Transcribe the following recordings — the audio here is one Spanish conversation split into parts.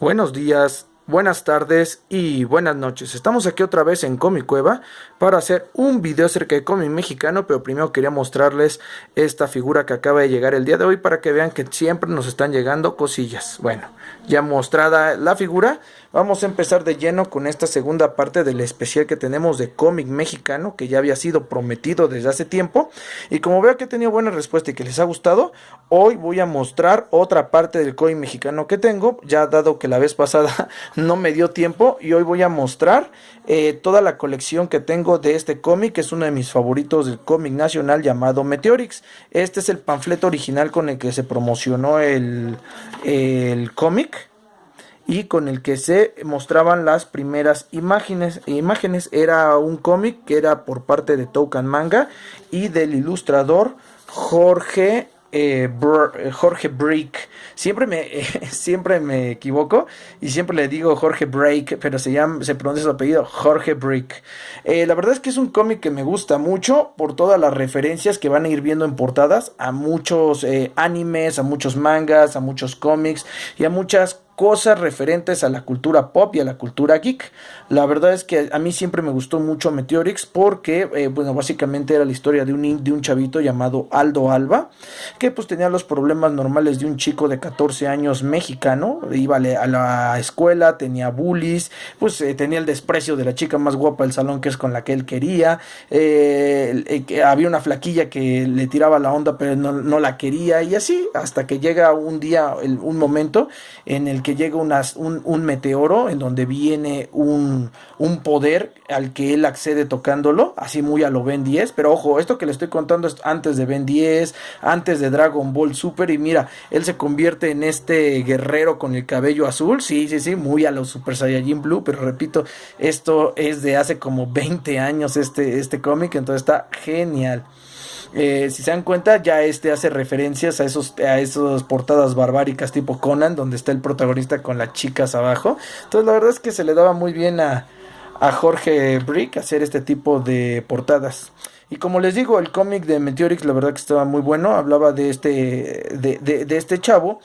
Buenos días, buenas tardes y buenas noches. Estamos aquí otra vez en Comic Cueva para hacer un video acerca de cómic mexicano, pero primero quería mostrarles esta figura que acaba de llegar el día de hoy para que vean que siempre nos están llegando cosillas. Bueno, ya mostrada la figura, vamos a empezar de lleno con esta segunda parte del especial que tenemos de cómic mexicano, que ya había sido prometido desde hace tiempo. Y como veo que he tenido buena respuesta y que les ha gustado, hoy voy a mostrar otra parte del cómic mexicano que tengo, ya dado que la vez pasada no me dio tiempo, y hoy voy a mostrar toda la colección que tengo de este cómic, que es uno de mis favoritos del cómic nacional llamado Meteorix. Este es el panfleto original con el que se promocionó el cómic y con el que se mostraban las primeras imágenes. Era un cómic que era por parte de Toucan Manga y del ilustrador Jorge Brick. Siempre me equivoco y siempre le digo Jorge Break, pero se pronuncia su apellido Jorge Brick. La verdad es que es un cómic que me gusta mucho por todas las referencias que van a ir viendo en portadas a muchos animes, a muchos mangas, a muchos cómics y a muchas cosas referentes a la cultura pop y a la cultura geek. La verdad es que a mí siempre me gustó mucho Meteorix porque, bueno, básicamente era la historia de un chavito llamado Aldo Alba, que pues tenía los problemas normales de un chico de 14 años mexicano. Iba a la escuela, tenía bullies, pues tenía el desprecio de la chica más guapa del salón, que es con la que él quería. Había una flaquilla que le tiraba la onda, pero no la quería, y así, hasta que llega un día, un momento en el que llega un meteoro en donde viene un poder al que él accede tocándolo, así muy a lo Ben 10, pero ojo, esto que le estoy contando es antes de Ben 10, antes de Dragon Ball Super, y mira, él se convierte en este guerrero con el cabello azul, sí, muy a lo Super Saiyajin Blue, pero repito, esto es de hace como 20 años este cómic, entonces está genial. Si se dan cuenta, ya hace referencias a esos portadas barbáricas tipo Conan, donde está el protagonista con las chicas abajo. Entonces la verdad es que se le daba muy bien a Jorge Brick hacer este tipo de portadas. Y como les digo, el cómic de Meteorix la verdad que estaba muy bueno. Hablaba de este chavo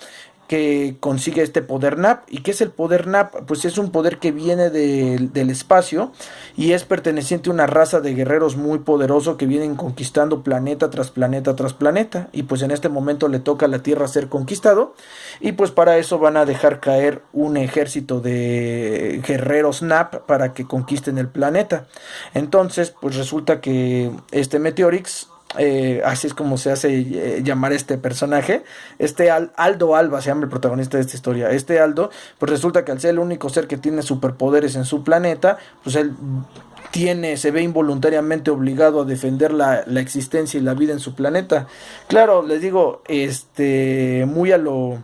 que consigue este poder NAP. ¿Y qué es el poder NAP? Pues es un poder que viene del espacio y es perteneciente a una raza de guerreros muy poderoso que vienen conquistando planeta tras planeta tras planeta. Y pues en este momento le toca a la Tierra ser conquistado, y pues para eso van a dejar caer un ejército de guerreros NAP para que conquisten el planeta. Entonces pues resulta que este Meteorix, así es como se hace llamar este personaje, Aldo Alba se llama el protagonista de esta historia. Este Aldo, pues resulta que al ser el único ser que tiene superpoderes en su planeta, pues él se ve involuntariamente obligado a defender la existencia y la vida en su planeta. Claro, les digo, muy a lo...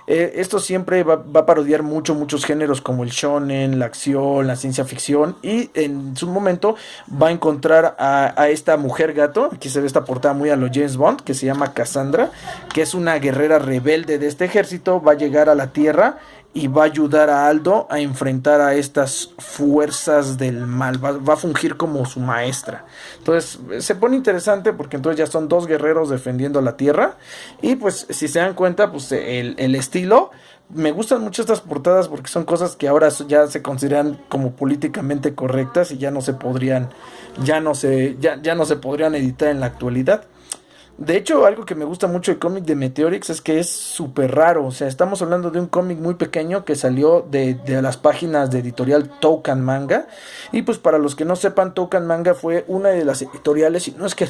esto siempre va a parodiar muchos géneros como el shonen, la acción, la ciencia ficción, y en su momento va a encontrar a esta mujer gato. Aquí se ve esta portada muy a lo James Bond, que se llama Cassandra, que es una guerrera rebelde de este ejército. Va a llegar a la Tierra y va a ayudar a Aldo a enfrentar a estas fuerzas del mal. Va a fungir como su maestra. Entonces se pone interesante porque entonces ya son dos guerreros defendiendo la Tierra. Y pues si se dan cuenta, pues el estilo... Me gustan mucho estas portadas porque son cosas que ahora ya se consideran como políticamente correctas y ya no se podrían editar en la actualidad. De hecho, algo que me gusta mucho del cómic de Meteorix es que es súper raro. O sea, estamos hablando de un cómic muy pequeño que salió de las páginas de editorial Toucan Manga. Y pues para los que no sepan, Toucan Manga fue una de las editoriales, y no es que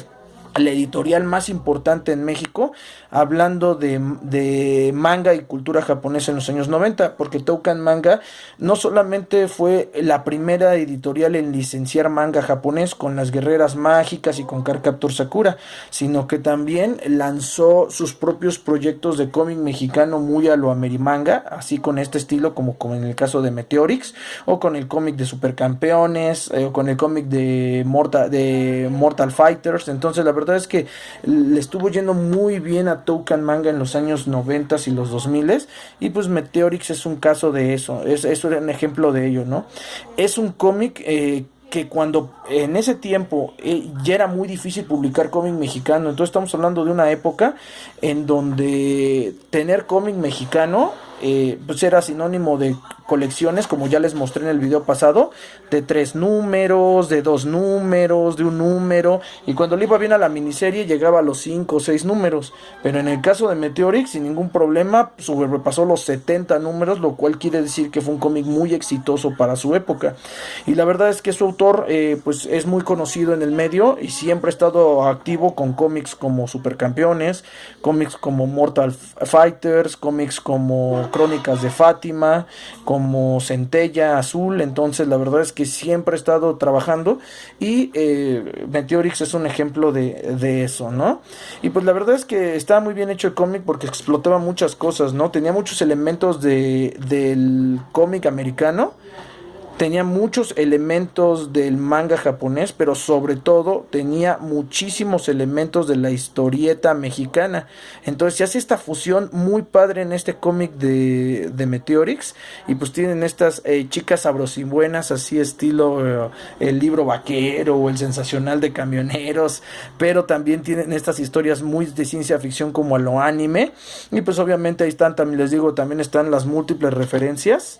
la editorial más importante en México, hablando de manga y cultura japonesa en los años 90, porque Toucan Manga no solamente fue la primera editorial en licenciar manga japonés con las guerreras mágicas y con Cardcaptor Sakura, sino que también lanzó sus propios proyectos de cómic mexicano muy a lo Amerimanga, así con este estilo como en el caso de Meteorix, o con el cómic de Supercampeones, o con el cómic de Mortal Fighters. Entonces la verdad es que le estuvo yendo muy bien a Toucan Manga en los años 90 y los 2000, y pues Meteorix es un caso de eso, es un ejemplo de ello, ¿no? Es un cómic que cuando en ese tiempo ya era muy difícil publicar cómic mexicano, entonces estamos hablando de una época en donde tener cómic mexicano pues era sinónimo de colecciones, como ya les mostré en el video pasado, de 3 números, de 2 números, de un número, y cuando le iba bien a la miniserie llegaba a los 5 o 6 números, pero en el caso de Meteorix sin ningún problema sobrepasó los 70 números, lo cual quiere decir que fue un cómic muy exitoso para su época, y la verdad es que su autor pues es muy conocido en el medio y siempre ha estado activo con cómics como Supercampeones, cómics como Mortal Fighters, cómics como Crónicas de Fátima, como Centella Azul. Entonces la verdad es que siempre ha estado trabajando y Meteorix es un ejemplo de eso, ¿no? Y pues la verdad es que estaba muy bien hecho el cómic porque explotaba muchas cosas, ¿no? Tenía muchos elementos del cómic americano, tenía muchos elementos del manga japonés, pero sobre todo tenía muchísimos elementos de la historieta mexicana. Entonces se hace esta fusión muy padre en este cómic de Meteorix. Y pues tienen estas chicas sabrosibuenas, así estilo el libro vaquero o el sensacional de camioneros. Pero también tienen estas historias muy de ciencia ficción como a lo anime. Y pues obviamente ahí están, también les digo, también están las múltiples referencias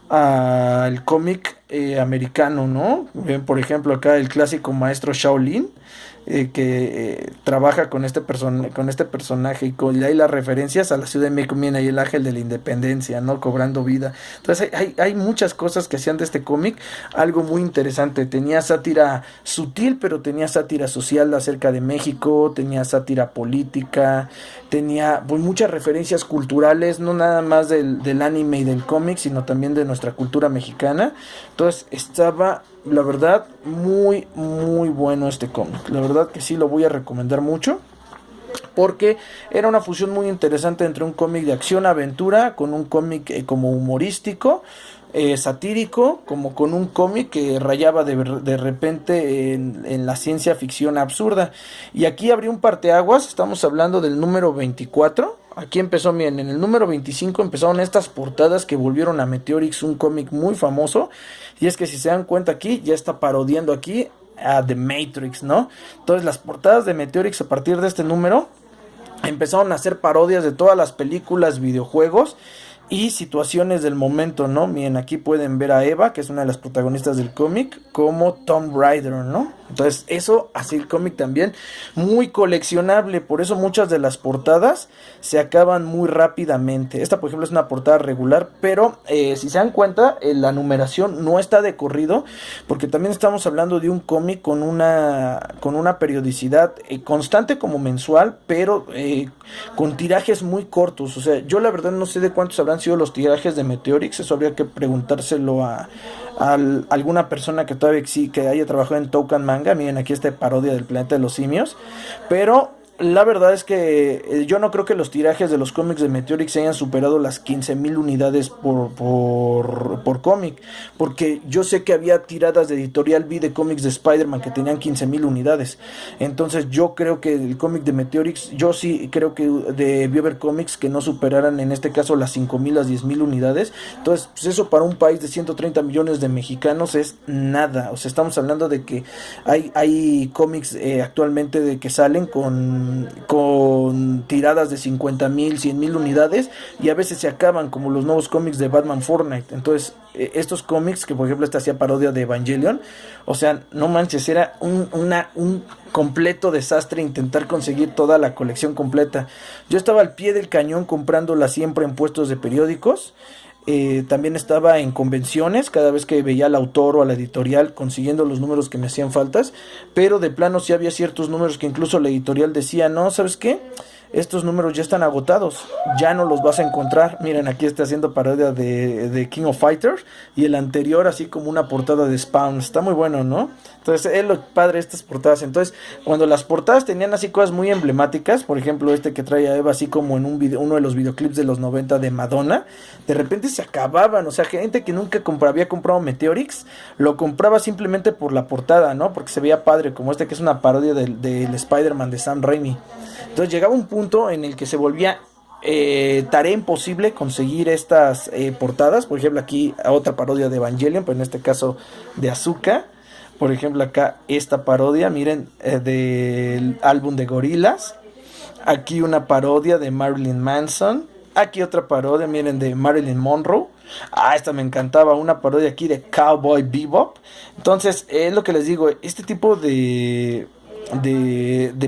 al cómic americano, ¿no? Ven, por ejemplo, acá el clásico maestro Shaolin, que trabaja con con este personaje y hay las referencias a la Ciudad de México, y el ángel de la independencia, ¿no? Cobrando vida. Entonces hay muchas cosas que hacían de este cómic algo muy interesante. Tenía sátira sutil, pero tenía sátira social acerca de México, tenía sátira política, tenía pues, muchas referencias culturales, no nada más del anime y del cómic, sino también de nuestra cultura mexicana. Entonces estaba, la verdad, muy, muy bueno este cómic. La verdad que sí lo voy a recomendar mucho. Porque era una fusión muy interesante entre un cómic de acción-aventura con un cómic como humorístico, satírico, como con un cómic que rayaba de repente en la ciencia ficción absurda. Y aquí abrió un parteaguas, estamos hablando del número 24. Aquí empezó, miren, en el número 25 empezaron estas portadas que volvieron a Meteorix un cómic muy famoso. Y es que si se dan cuenta aquí, ya está parodiando aquí a The Matrix, ¿no? Entonces las portadas de Meteorix a partir de este número empezaron a hacer parodias de todas las películas, videojuegos y situaciones del momento, ¿no? Miren, aquí pueden ver a Eva, que es una de las protagonistas del cómic, como Tomb Raider, ¿no? Entonces eso así el cómic también muy coleccionable, por eso muchas de las portadas se acaban muy rápidamente. Esta por ejemplo es una portada regular, pero si se dan cuenta la numeración no está de corrido, porque también estamos hablando de un cómic con una periodicidad constante como mensual, pero con tirajes muy cortos. O sea, yo la verdad no sé de cuántos habrán sido los tirajes de Meteorix, eso habría que preguntárselo a alguna persona que todavía sí, que haya trabajado en Toucan Manga. Miren, aquí está parodia del planeta de los simios, pero la verdad es que yo no creo que los tirajes de los cómics de Meteorix hayan superado las 15,000 unidades por cómic, porque yo sé que había tiradas de Editorial V de cómics de Spider-Man que tenían 15,000 unidades. Entonces yo creo que el cómic de Meteorix, yo sí creo que debió haber cómics que no superaran en este caso las 5,000, las 10,000 unidades. Entonces pues eso para un país de 130 millones de mexicanos es nada. O sea, estamos hablando de que hay cómics actualmente de que salen con tiradas de 50,000, 100,000 unidades y a veces se acaban, como los nuevos cómics de Batman Fortnite. Entonces estos cómics, que por ejemplo esta hacía parodia de Evangelion, o sea, no manches, era un completo desastre intentar conseguir toda la colección completa. Yo estaba al pie del cañón comprándola siempre en puestos de periódicos. También estaba en convenciones cada vez que veía al autor o a la editorial consiguiendo los números que me hacían faltas, pero de plano sí había ciertos números que incluso la editorial decía, no, ¿sabes qué? Estos números ya están agotados, ya no los vas a encontrar. Miren, aquí está haciendo parodia de King of Fighters y el anterior así como una portada de Spawn. Está muy bueno, ¿no? Entonces es lo padre de estas portadas. Entonces cuando las portadas tenían así cosas muy emblemáticas, por ejemplo este que trae a Eva así como en uno de los videoclips de los 90 de Madonna, de repente se acababan. O sea, gente que nunca había comprado Meteorix lo compraba simplemente por la portada, ¿no? Porque se veía padre, como este que es una parodia del Spider-Man de Sam Raimi. Entonces llegaba un punto en el que se volvía tarea imposible conseguir estas portadas. Por ejemplo aquí otra parodia de Evangelion, pero en este caso de Asuka. Por ejemplo, acá esta parodia, miren, del álbum de Gorillaz. Aquí una parodia de Marilyn Manson. Aquí otra parodia, miren, de Marilyn Monroe. Ah, esta me encantaba, una parodia aquí de Cowboy Bebop. Entonces, es lo que les digo, este tipo de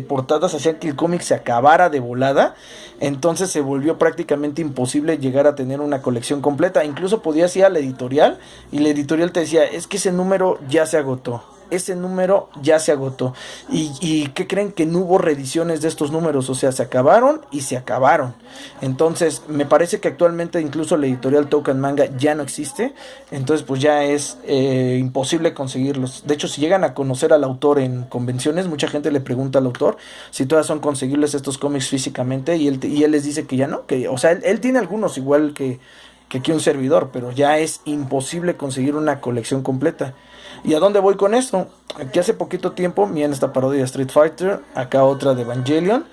portadas hacían que el cómic se acabara de volada. Entonces se volvió prácticamente imposible llegar a tener una colección completa. Incluso podías ir a la editorial y la editorial te decía, es que ese número ya se agotó. Ese número ya se agotó. Y ¿qué creen? Que no hubo reediciones de estos números. O sea, se acabaron y se acabaron. Entonces, me parece que actualmente incluso la editorial Token Manga ya no existe. Entonces, pues ya es imposible conseguirlos. De hecho, si llegan a conocer al autor en convenciones, mucha gente le pregunta al autor si todas son conseguibles estos cómics físicamente. Y él les dice que ya no. Que, o sea, él tiene algunos igual que aquí un servidor, pero ya es imposible conseguir una colección completa. ¿Y a dónde voy con esto? Que hace poquito tiempo, miren esta parodia de Street Fighter, acá otra de Evangelion,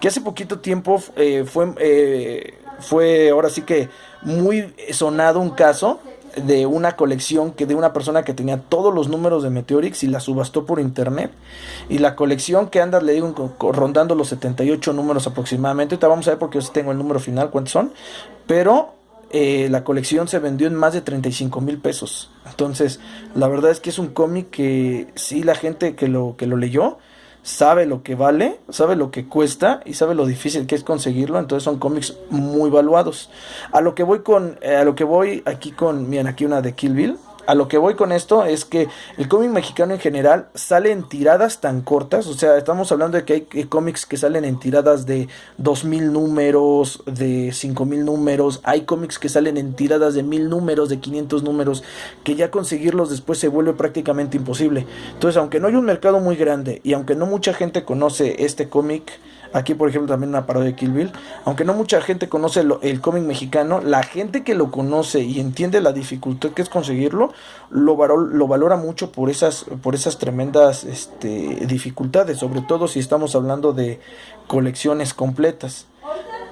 que hace poquito tiempo fue ahora sí que muy sonado un caso de una colección que de una persona que tenía todos los números de Meteorix y la subastó por internet. Y la colección que anda, le digo, rondando los 78 números aproximadamente. Ahorita vamos a ver porque yo sí tengo el número final, cuántos son. Pero la colección se vendió en más de 35,000 pesos. Entonces, la verdad es que es un cómic que sí, la gente que lo leyó sabe lo que vale, sabe lo que cuesta y sabe lo difícil que es conseguirlo. Entonces son cómics muy valuados. A lo que voy aquí con, miren, aquí una de Kill Bill. A lo que voy con esto es que el cómic mexicano en general sale en tiradas tan cortas. O sea, estamos hablando de que hay cómics que salen en tiradas de 2,000 números, de 5,000 números. Hay cómics que salen en tiradas de 1,000 números, de 500 números, que ya conseguirlos después se vuelve prácticamente imposible. Entonces, aunque no hay un mercado muy grande y aunque no mucha gente conoce este cómic, aquí por ejemplo también una parodia de Kill Bill, aunque no mucha gente conoce el cómic mexicano, la gente que lo conoce y entiende la dificultad que es conseguirlo, lo valora mucho por esas tremendas dificultades, sobre todo si estamos hablando de colecciones completas.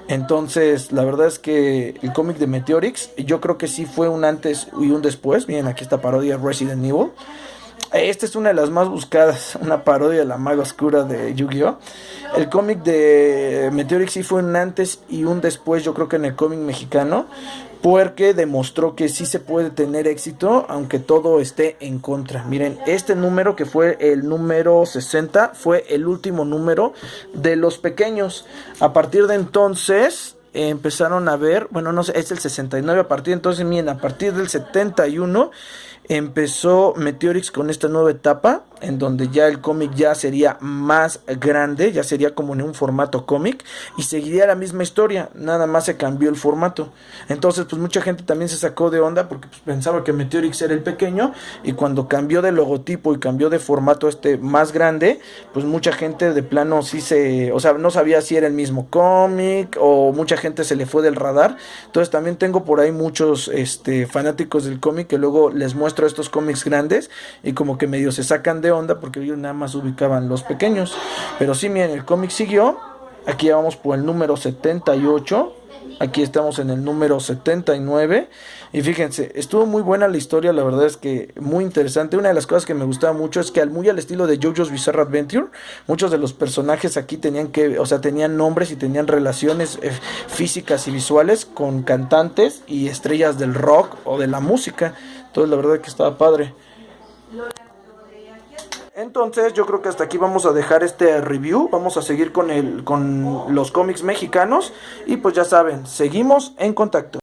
Entonces, la verdad es que el cómic de Meteorix, yo creo que sí fue un antes y un después. Miren, aquí está parodia Resident Evil. Esta es una de las más buscadas, una parodia de la maga oscura de Yu-Gi-Oh! El cómic de Meteorix sí fue un antes y un después, yo creo que en el cómic mexicano, porque demostró que sí se puede tener éxito aunque todo esté en contra. Miren, este número que fue el número 60 fue el último número de los pequeños. A partir de entonces empezaron a ver, bueno, no sé, es el 69, a partir de entonces, miren, a partir del 71 empezó Meteorix con esta nueva etapa en donde ya el cómic ya sería más grande, ya sería como en un formato cómic y seguiría la misma historia, nada más se cambió el formato. Entonces pues mucha gente también se sacó de onda porque pues, pensaba que Meteorix era el pequeño, y cuando cambió de logotipo y cambió de formato más grande, pues mucha gente de plano o sea, no sabía si era el mismo cómic, o mucha gente se le fue del radar. Entonces también tengo por ahí muchos fanáticos del cómic que luego les muestro estos cómics grandes y como que medio se sacan de onda porque ellos nada más ubicaban los pequeños. Pero sí, miren, el cómic siguió. Aquí ya vamos por el número 78. Aquí estamos en el número 79. Y fíjense, estuvo muy buena la historia. La verdad es que muy interesante. Una de las cosas que me gustaba mucho es que muy al estilo de JoJo's Bizarre Adventure, muchos de los personajes aquí tenían nombres y tenían relaciones físicas y visuales con cantantes y estrellas del rock o de la música. Entonces la verdad que estaba padre. Entonces yo creo que hasta aquí vamos a dejar este review. Vamos a seguir con los cómics mexicanos. Y pues ya saben, seguimos en contacto.